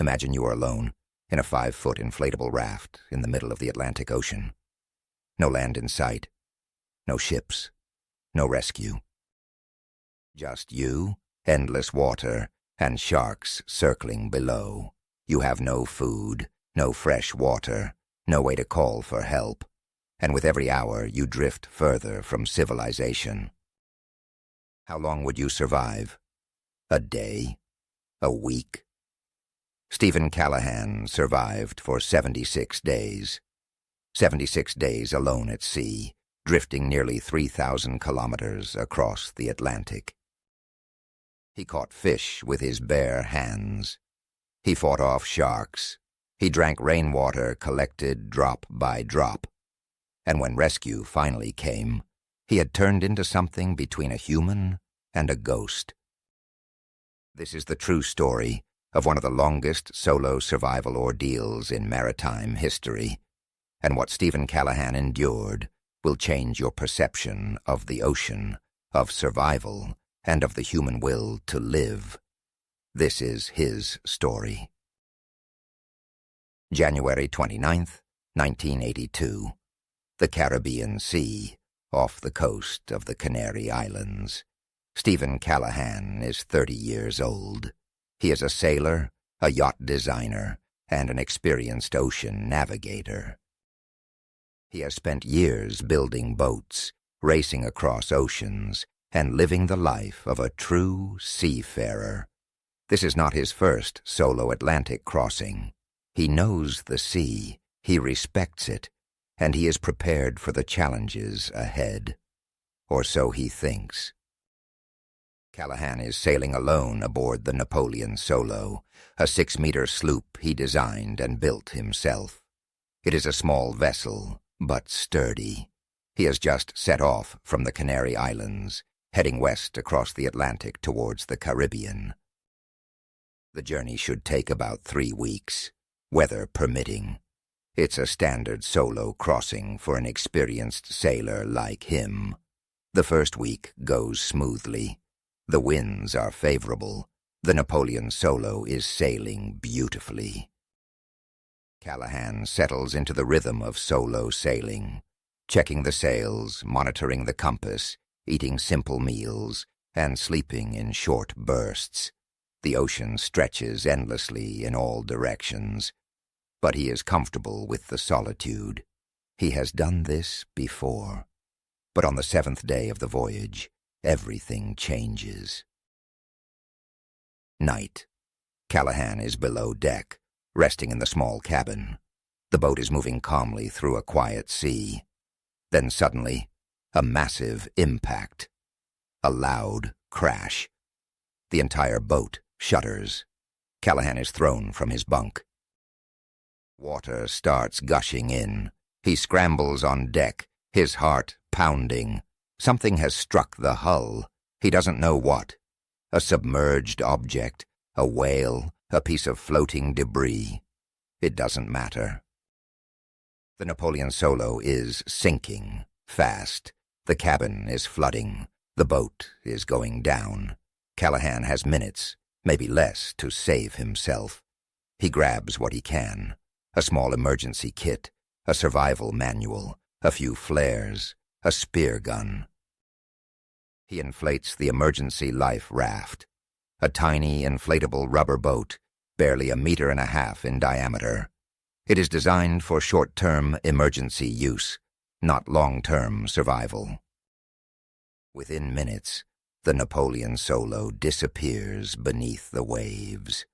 Imagine you are alone in a 5-foot inflatable raft in the middle of the Atlantic Ocean. No land in sight, no ships, no rescue. Just you, endless water, and sharks circling below. You have no food, no fresh water, no way to call for help, and with every hour you drift further from civilization. How long would you survive? A day? A week? Steven Callahan survived for 76 days. 76 days alone at sea, drifting nearly 3,000 kilometers across the Atlantic. He caught fish with his bare hands. He fought off sharks. He drank rainwater collected drop by drop. And when rescue finally came, he had turned into something between a human and a ghost. This is the true story of one of the longest solo survival ordeals in maritime history, and what Steven Callahan endured will change your perception of the ocean, of survival, and of the human will to live. This is his story. January 29th, 1982. The Caribbean Sea, off the coast of the Canary Islands. Steven Callahan is 30 years old. He is a sailor, a yacht designer, and an experienced ocean navigator. He has spent years building boats, racing across oceans, and living the life of a true seafarer. This is not his first solo Atlantic crossing. He knows the sea, he respects it, and he is prepared for the challenges ahead. Or so he thinks. Callahan is sailing alone aboard the Napoleon Solo, a 6-meter sloop he designed and built himself. It is a small vessel, but sturdy. He has just set off from the Canary Islands, heading west across the Atlantic towards the Caribbean. The journey should take about 3 weeks, weather permitting. It's a standard solo crossing for an experienced sailor like him. The first week goes smoothly. The winds are favorable. The Napoleon Solo is sailing beautifully. Callahan settles into the rhythm of solo sailing, checking the sails, monitoring the compass, eating simple meals, and sleeping in short bursts. The ocean stretches endlessly in all directions, but he is comfortable with the solitude. He has done this before. But on the 7th day of the voyage, everything changes. Night. Callahan is below deck, resting in the small cabin. The boat is moving calmly through a quiet sea. Then suddenly, a massive impact. A loud crash. The entire boat shudders. Callahan is thrown from his bunk. Water starts gushing in. He scrambles on deck, his heart pounding. Something has struck the hull. He doesn't know what. A submerged object, a whale, a piece of floating debris. It doesn't matter. The Napoleon Solo is sinking, fast. The cabin is flooding. The boat is going down. Callahan has minutes, maybe less, to save himself. He grabs what he can. A small emergency kit, a survival manual, a few flares, a spear gun. He inflates the emergency life raft, a tiny inflatable rubber boat, barely 1.5 meters in diameter. It is designed for short-term emergency use, not long-term survival. Within minutes, the Napoleon Solo disappears beneath the waves.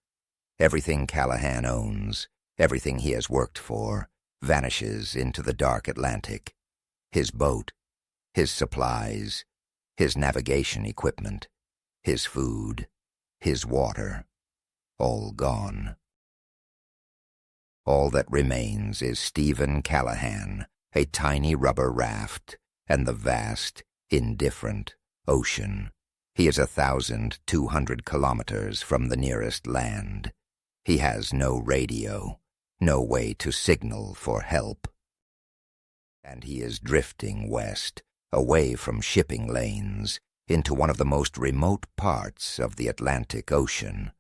Everything Callahan owns, everything he has worked for, vanishes into the dark Atlantic. His boat, his supplies, his navigation equipment, his food, his water, all gone. All that remains is Steven Callahan, a tiny rubber raft, and the vast, indifferent ocean. He is 1,200 kilometers from the nearest land. He has no radio, no way to signal for help. And he is drifting west, away from shipping lanes, into one of the most remote parts of the Atlantic Ocean,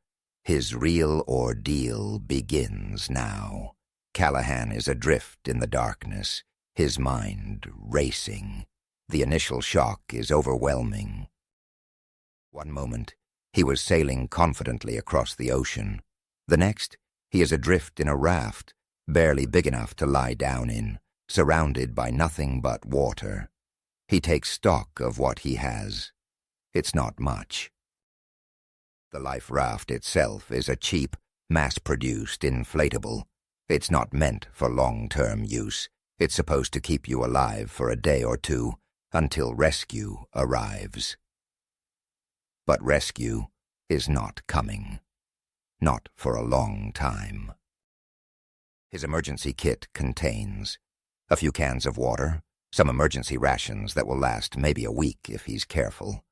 His real ordeal begins now. Callahan is adrift in the darkness, his mind racing. The initial shock is overwhelming. One moment, he was sailing confidently across the ocean. The next, he is adrift in a raft, barely big enough to lie down in, surrounded by nothing but water. He takes stock of what he has. It's not much. The life raft itself is a cheap, mass-produced inflatable. It's not meant for long-term use. It's supposed to keep you alive for a day or two until rescue arrives. But rescue is not coming. Not for a long time. His emergency kit contains a few cans of water, some emergency rations that will last maybe a week if he's careful,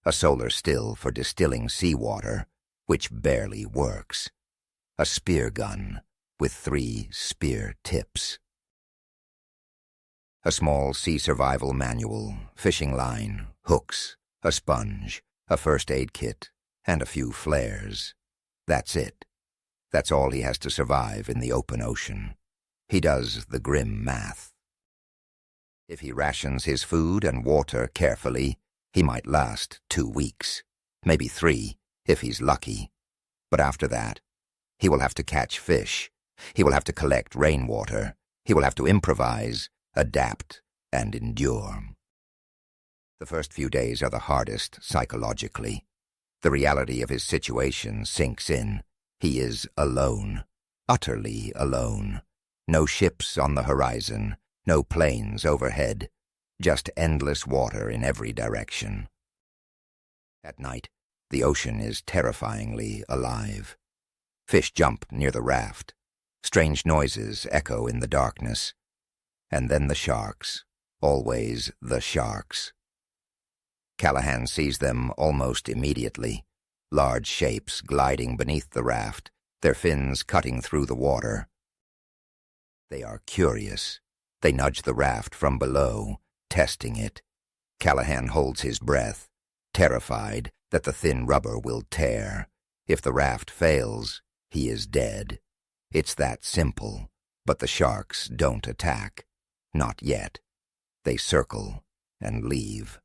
a solar still for distilling seawater, which barely works, a spear gun with 3 spear tips, a small sea survival manual, fishing line, hooks, a sponge, a first aid kit, and a few flares. That's it. That's all he has to survive in the open ocean. He does the grim math. If he rations his food and water carefully, he might last 2 weeks, maybe 3, if he's lucky. But after that, he will have to catch fish. He will have to collect rainwater. He will have to improvise, adapt, and endure. The first few days are the hardest psychologically. The reality of his situation sinks in. He is alone, utterly alone. No ships on the horizon, no planes overhead, just endless water in every direction. At night, the ocean is terrifyingly alive. Fish jump near the raft. Strange noises echo in the darkness. And then the sharks, always the sharks. Callahan sees them almost immediately, large shapes gliding beneath the raft, their fins cutting through the water. They are curious. They nudge the raft from below, testing it. Callahan holds his breath, terrified that the thin rubber will tear. If the raft fails, he is dead. It's that simple, but the sharks don't attack. Not yet. They circle and leave.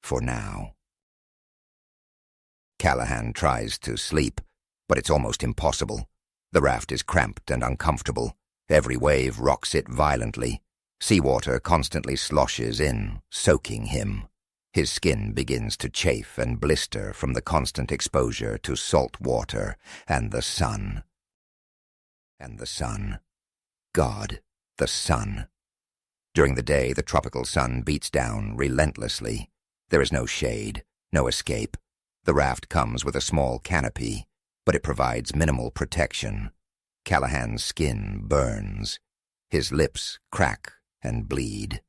For now. Callahan tries to sleep, but it's almost impossible. The raft is cramped and uncomfortable. Every wave rocks it violently. Seawater constantly sloshes in, soaking him. His skin begins to chafe and blister from the constant exposure to salt water and the sun. And the sun. God, the sun. During the day, the tropical sun beats down relentlessly. There is no shade, no escape. The raft comes with a small canopy, but it provides minimal protection. Callahan's skin burns. His lips crack and bleed.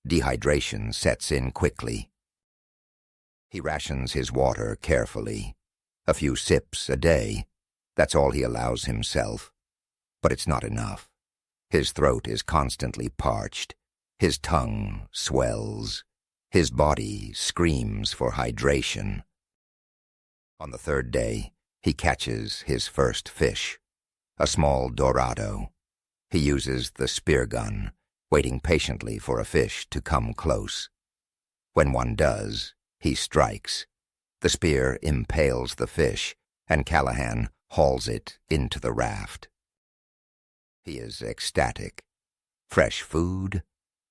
Dehydration sets in quickly. He rations his water carefully. A few sips a day. That's all he allows himself. But it's not enough. His throat is constantly parched. His tongue swells. His body screams for hydration. On the 3rd day, he catches his first fish, a small dorado. He uses the spear gun, waiting patiently for a fish to come close. When one does, he strikes. The spear impales the fish, and Callahan hauls it into the raft. He is ecstatic. Fresh food,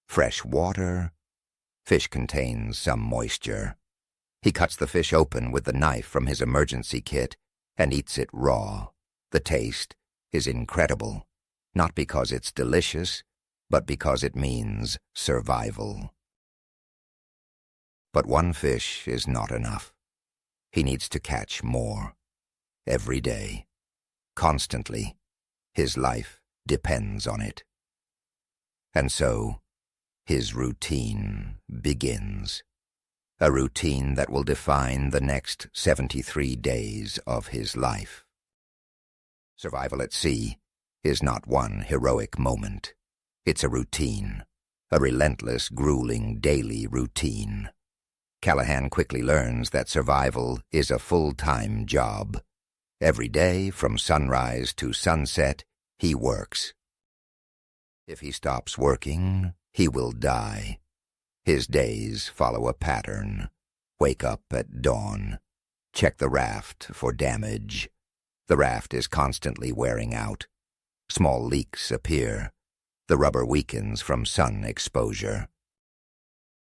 fresh water. Fish contains some moisture. He cuts the fish open with the knife from his emergency kit and eats it raw. The taste is incredible, not because it's delicious, but because it means survival. But one fish is not enough. He needs to catch more. Every day. Constantly. His life depends on it. And so, his routine begins. A routine that will define the next 73 days of his life. Survival at sea is not one heroic moment. It's a routine, a relentless, grueling daily routine. Callahan quickly learns that survival is a full-time job. Every day, from sunrise to sunset, he works. If he stops working, he will die. His days follow a pattern. Wake up at dawn. Check the raft for damage. The raft is constantly wearing out. Small leaks appear. The rubber weakens from sun exposure.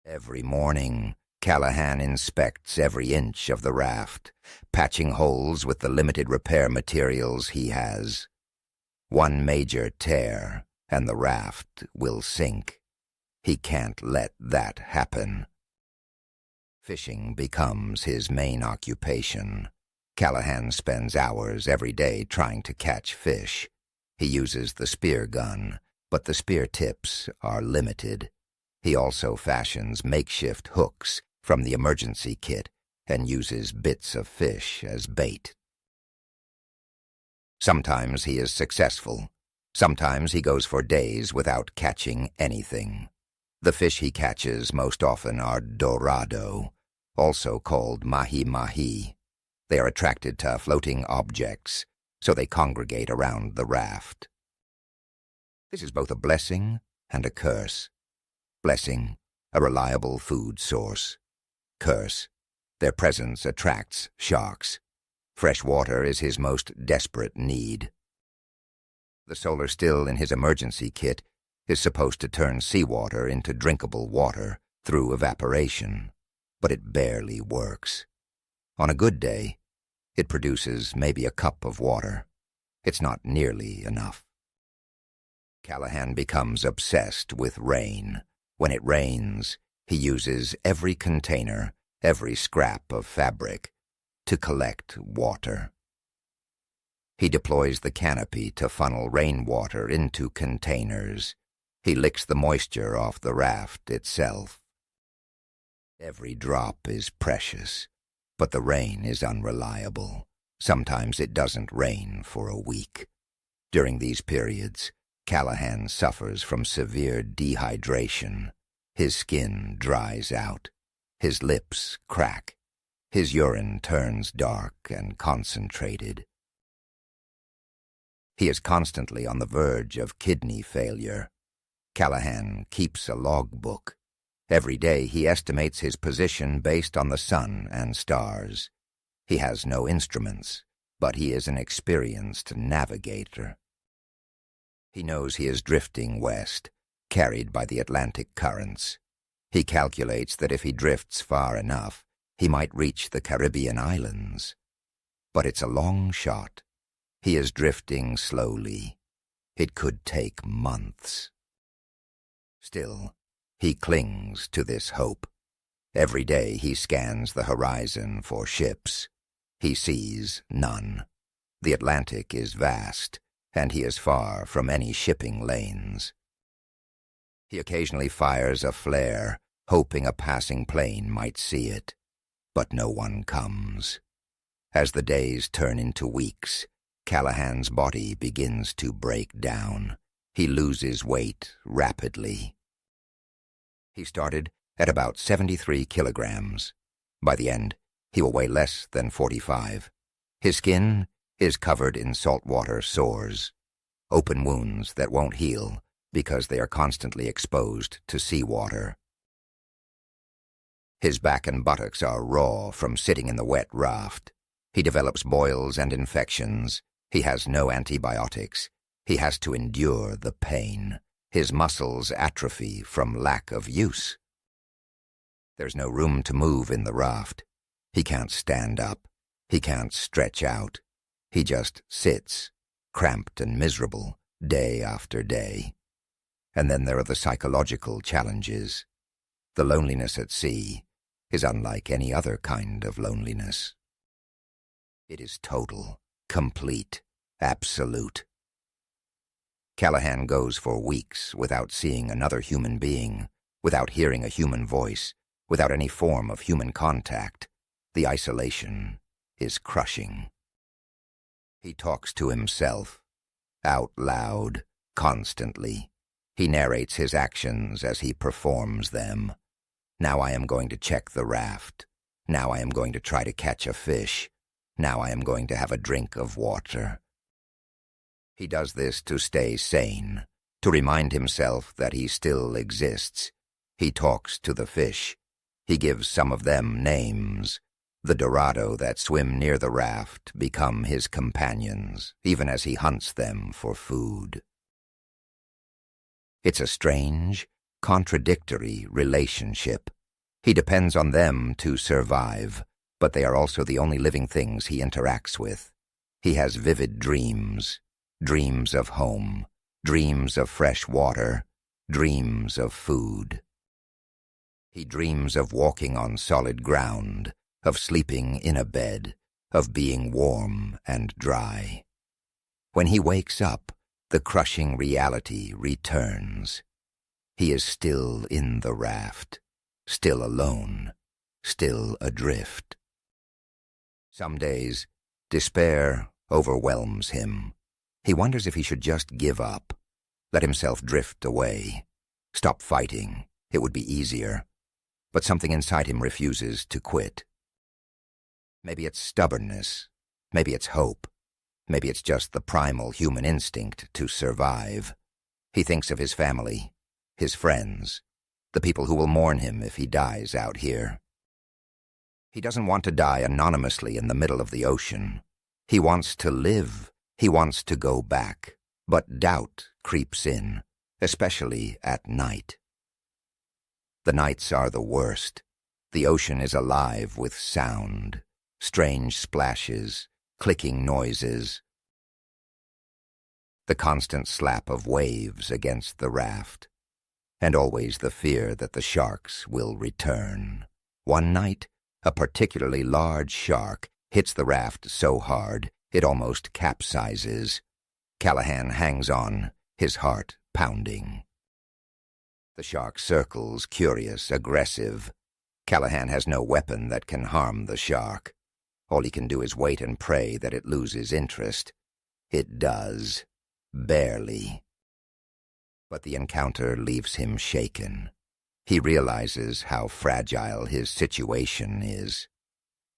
Every morning, Callahan inspects every inch of the raft, patching holes with the limited repair materials he has. One major tear, and the raft will sink. He can't let that happen. Fishing becomes his main occupation. Callahan spends hours every day trying to catch fish. He uses the spear gun, but the spear tips are limited. He also fashions makeshift hooks from the emergency kit and uses bits of fish as bait. Sometimes he is successful. Sometimes he goes for days without catching anything. The fish he catches most often are dorado, also called mahi-mahi. They are attracted to floating objects, so they congregate around the raft. This is both a blessing and a curse. Blessing, a reliable food source. Curse, their presence attracts sharks. Fresh water is his most desperate need. The solar still in his emergency kit is supposed to turn seawater into drinkable water through evaporation, but it barely works. On a good day, it produces maybe a cup of water. It's not nearly enough. Callahan becomes obsessed with rain. When it rains, he uses every container, every scrap of fabric, to collect water. He deploys the canopy to funnel rainwater into containers. He licks the moisture off the raft itself. Every drop is precious, but the rain is unreliable. Sometimes it doesn't rain for a week. During these periods, Callahan suffers from severe dehydration. His skin dries out. His lips crack. His urine turns dark and concentrated. He is constantly on the verge of kidney failure. Callahan keeps a logbook. Every day he estimates his position based on the sun and stars. He has no instruments, but he is an experienced navigator. He knows he is drifting west, carried by the Atlantic currents. He calculates that if he drifts far enough, he might reach the Caribbean islands. But it's a long shot. He is drifting slowly. It could take months. Still, he clings to this hope. Every day he scans the horizon for ships. He sees none. The Atlantic is vast, and he is far from any shipping lanes. He occasionally fires a flare, hoping a passing plane might see it, but no one comes. As the days turn into weeks, Callahan's body begins to break down. He loses weight rapidly. He started at about 73 kilograms. By the end, he will weigh less than 45. His skin is covered in saltwater sores, open wounds that won't heal because they are constantly exposed to seawater. His back and buttocks are raw from sitting in the wet raft. He develops boils and infections. He has no antibiotics. He has to endure the pain. His muscles atrophy from lack of use. There's no room to move in the raft. He can't stand up. He can't stretch out. He just sits, cramped and miserable, day after day. And then there are the psychological challenges. The loneliness at sea is unlike any other kind of loneliness. It is total, complete, absolute. Callahan goes for weeks without seeing another human being, without hearing a human voice, without any form of human contact. The isolation is crushing. He talks to himself, out loud, constantly. He narrates his actions as he performs them. Now I am going to check the raft. Now I am going to try to catch a fish. Now I am going to have a drink of water. He does this to stay sane, to remind himself that he still exists. He talks to the fish. He gives some of them names. The dorado that swim near the raft become his companions, even as he hunts them for food. It's a strange, contradictory relationship. He depends on them to survive, but they are also the only living things he interacts with. He has vivid dreams, dreams of home, dreams of fresh water, dreams of food. He dreams of walking on solid ground, of sleeping in a bed, of being warm and dry. When he wakes up, the crushing reality returns. He is still in the raft, still alone, still adrift. Some days, despair overwhelms him. He wonders if he should just give up, let himself drift away, stop fighting. It would be easier. But something inside him refuses to quit. Maybe it's stubbornness. Maybe it's hope. Maybe it's just the primal human instinct to survive. He thinks of his family, his friends, the people who will mourn him if he dies out here. He doesn't want to die anonymously in the middle of the ocean. He wants to live. He wants to go back. But doubt creeps in, especially at night. The nights are the worst. The ocean is alive with sound, strange splashes, clicking noises. The constant slap of waves against the raft, and always the fear that the sharks will return. One night, a particularly large shark hits the raft so hard it almost capsizes. Callahan hangs on, his heart pounding. The shark circles, curious, aggressive. Callahan has no weapon that can harm the shark. All he can do is wait and pray that it loses interest. It does. Barely. But the encounter leaves him shaken. He realizes how fragile his situation is.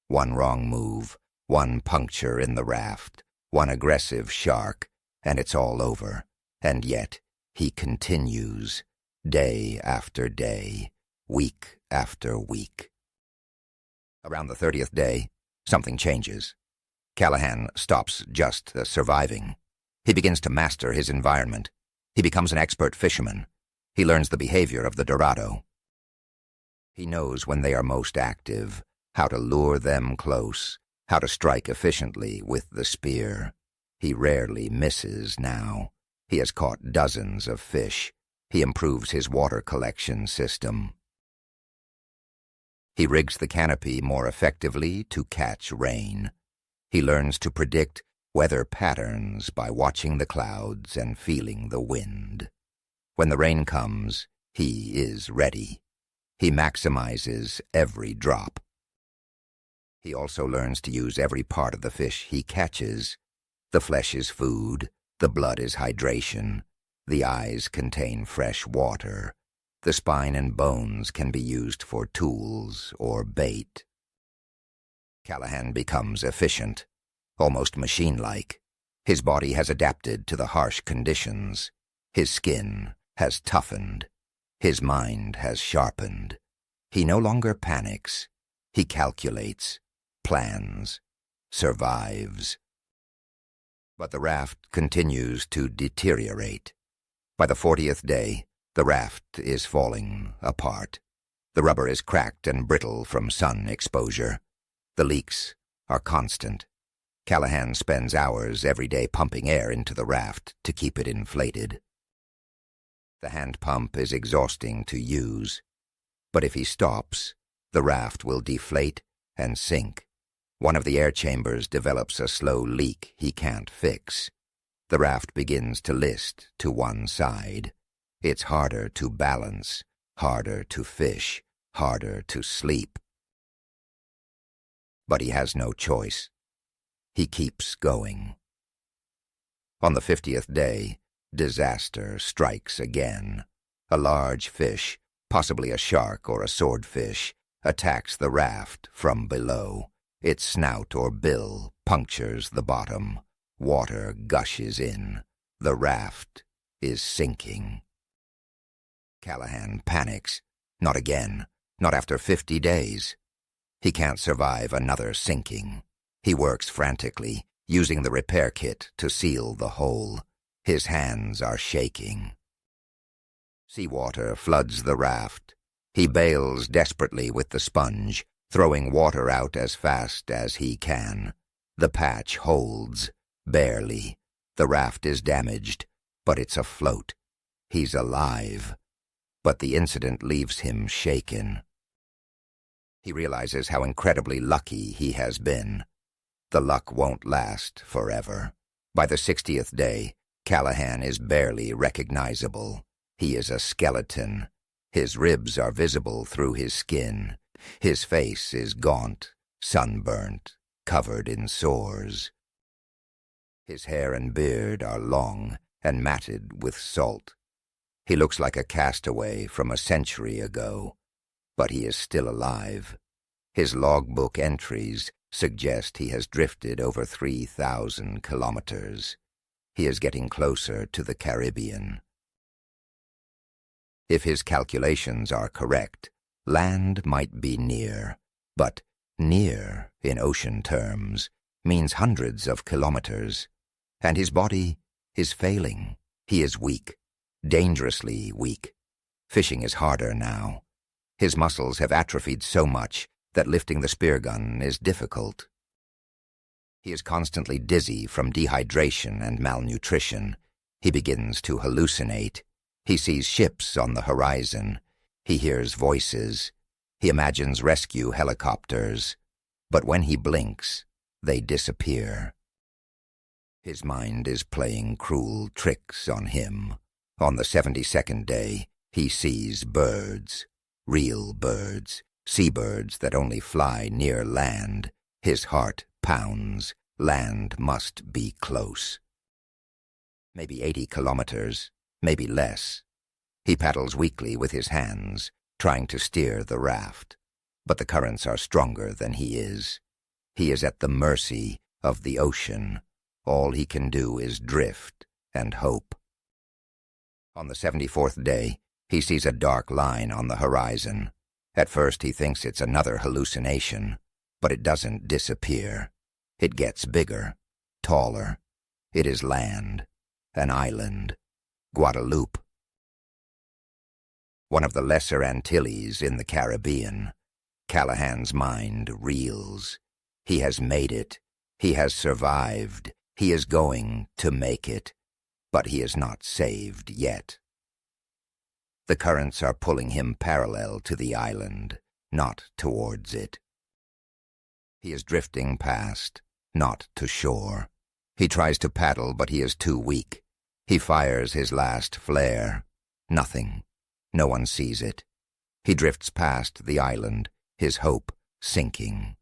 One wrong move, one puncture in the raft, one aggressive shark, and it's all over. And yet, he continues. Day after day, week after week. Around the 30th day, something changes. Callahan stops just surviving. He begins to master his environment. He becomes an expert fisherman. He learns the behavior of the dorado. He knows when they are most active, how to lure them close, how to strike efficiently with the spear. He rarely misses now. He has caught dozens of fish. He improves his water collection system. He rigs the canopy more effectively to catch rain. He learns to predict weather patterns by watching the clouds and feeling the wind. When the rain comes, he is ready. He maximizes every drop. He also learns to use every part of the fish he catches. The flesh is food, the blood is hydration. The eyes contain fresh water. The spine and bones can be used for tools or bait. Callahan becomes efficient, almost machine-like. His body has adapted to the harsh conditions. His skin has toughened. His mind has sharpened. He no longer panics. He calculates, plans, survives. But the raft continues to deteriorate. By the 40th day, the raft is falling apart. The rubber is cracked and brittle from sun exposure. The leaks are constant. Callahan spends hours every day pumping air into the raft to keep it inflated. The hand pump is exhausting to use, but if he stops, the raft will deflate and sink. One of the air chambers develops a slow leak he can't fix. The raft begins to list to one side. It's harder to balance, harder to fish, harder to sleep. But he has no choice. He keeps going. On the 50th day, disaster strikes again. A large fish, possibly a shark or a swordfish, attacks the raft from below. Its snout or bill punctures the bottom. Water gushes in. The raft is sinking. Callahan panics. Not again. Not after 50 days. He can't survive another sinking. He works frantically, using the repair kit to seal the hole. His hands are shaking. Seawater floods the raft. He bails desperately with the sponge, throwing water out as fast as he can. The patch holds, barely. The raft is damaged, but it's afloat. He's alive. But the incident leaves him shaken. He realizes how incredibly lucky he has been. The luck won't last forever. By the 60th day, Callahan is barely recognizable. He is a skeleton. His ribs are visible through his skin. His face is gaunt, sunburnt, covered in sores. His hair and beard are long and matted with salt. He looks like a castaway from a century ago, but he is still alive. His logbook entries suggest he has drifted over 3,000 kilometers. He is getting closer to the Caribbean. If his calculations are correct, land might be near, but near, in ocean terms, means hundreds of kilometers, and his body is failing. He is weak, dangerously weak. Fishing is harder now. His muscles have atrophied so much that lifting the spear gun is difficult. He is constantly dizzy from dehydration and malnutrition. He begins to hallucinate. He sees ships on the horizon. He hears voices. He imagines rescue helicopters. But when he blinks, they disappear. His mind is playing cruel tricks on him. On the 72nd day, he sees birds. Real birds. Seabirds that only fly near land. His heart pounds. Land must be close. Maybe 80 kilometers, maybe less. He paddles weakly with his hands, trying to steer the raft. But the currents are stronger than he is. He is at the mercy of the ocean. All he can do is drift and hope. On the 74th day, he sees a dark line on the horizon. At first he thinks it's another hallucination, but it doesn't disappear. It gets bigger, taller. It is land, an island, Guadeloupe. One of the Lesser Antilles in the Caribbean. Callahan's mind reels. He has made it. He has survived. He is going to make it. But he is not saved yet. The currents are pulling him parallel to the island, not towards it. He is drifting past, not to shore. He tries to paddle, but he is too weak. He fires his last flare. Nothing. No one sees it. He drifts past the island, his hope sinking.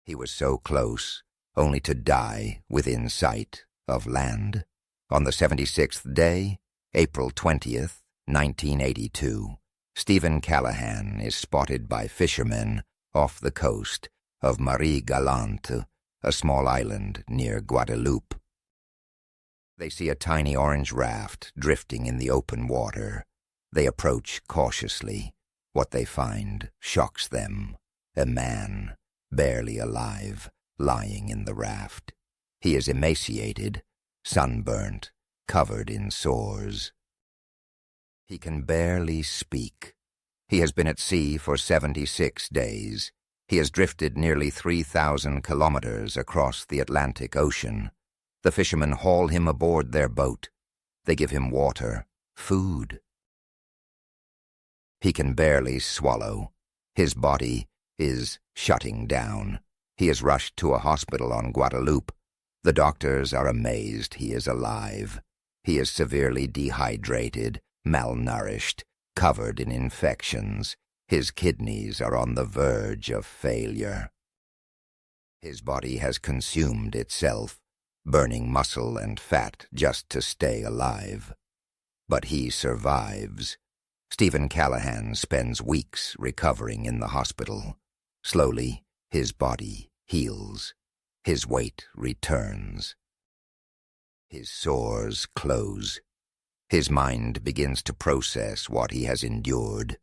He was so close, only to die within sight of land. On the 76th day, April 20th, 1982, Steven Callahan is spotted by fishermen off the coast of Marie-Galante, a small island near Guadeloupe. They see a tiny orange raft drifting in the open water. They approach cautiously. What they find shocks them. A man, barely alive, lying in the raft. He is emaciated, sunburnt, covered in sores. He can barely speak. He has been at sea for 76 days. He has drifted nearly 3,000 kilometers across the Atlantic Ocean. The fishermen haul him aboard their boat. They give him water, food. He can barely swallow. His body is shutting down. He is rushed to a hospital on Guadeloupe. The doctors are amazed he is alive. He is severely dehydrated, malnourished, covered in infections. His kidneys are on the verge of failure. His body has consumed itself, burning muscle and fat just to stay alive. But he survives. Steven Callahan spends weeks recovering in the hospital. Slowly, His body heals. His weight returns. His sores close. His mind begins to process what he has endured.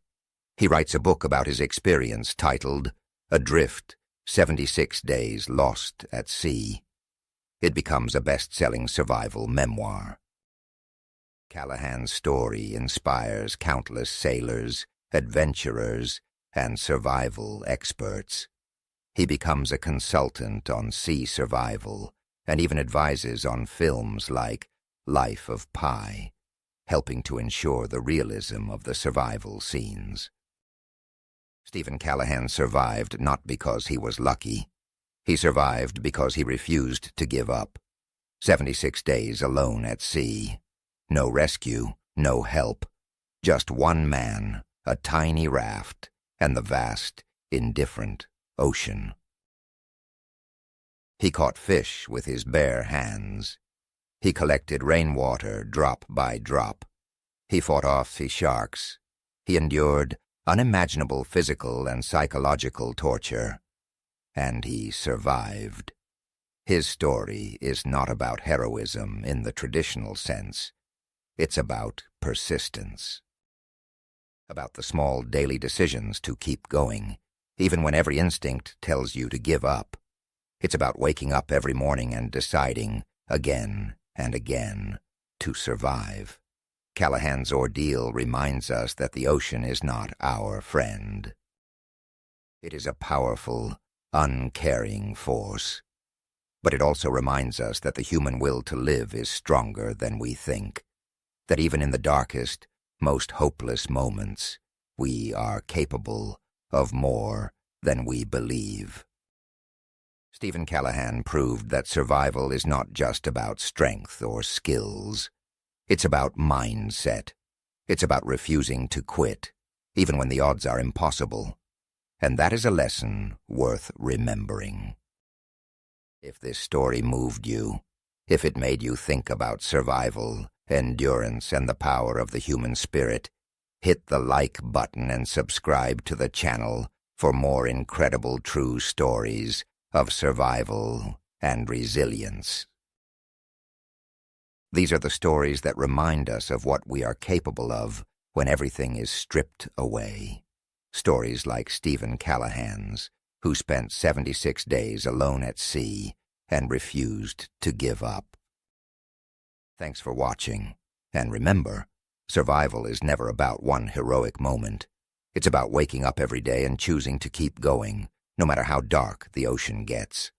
He writes a book about his experience titled Adrift, 76 Days Lost at Sea. It becomes a best-selling survival memoir. Callahan's story inspires countless sailors, adventurers, and survival experts. He becomes a consultant on sea survival and even advises on films like Life of Pi, helping to ensure the realism of the survival scenes. Steven Callahan survived not because he was lucky. He survived because he refused to give up. 76 days alone at sea. No rescue, no help. Just one man, a tiny raft, and the vast, indifferent ocean. He caught fish with his bare hands. He collected rainwater drop by drop. He fought off sea sharks. He endured unimaginable physical and psychological torture. And he survived. His story is not about heroism in the traditional sense. It's about persistence. About the small daily decisions to keep going, even when every instinct tells you to give up. It's about waking up every morning and deciding, again and again, to survive. Callahan's Ordeal reminds us that the ocean is not our friend. It is a powerful, uncaring force. But it also reminds us that the human will to live is stronger than we think. That even in the darkest, most hopeless moments, we are capable of more than we believe. Steven Callahan proved that survival is not just about strength or skills. It's about mindset. It's about refusing to quit, even when the odds are impossible. And that is a lesson worth remembering. If this story moved you, if it made you think about survival, endurance, and the power of the human spirit, hit the like button and subscribe to the channel for more incredible true stories of survival and resilience. These are the stories that remind us of what we are capable of when everything is stripped away. Stories like Steven Callahan's, who spent 76 days alone at sea and refused to give up. Thanks for watching, and remember, survival is never about one heroic moment. It's about waking up every day and choosing to keep going, no matter how dark the ocean gets.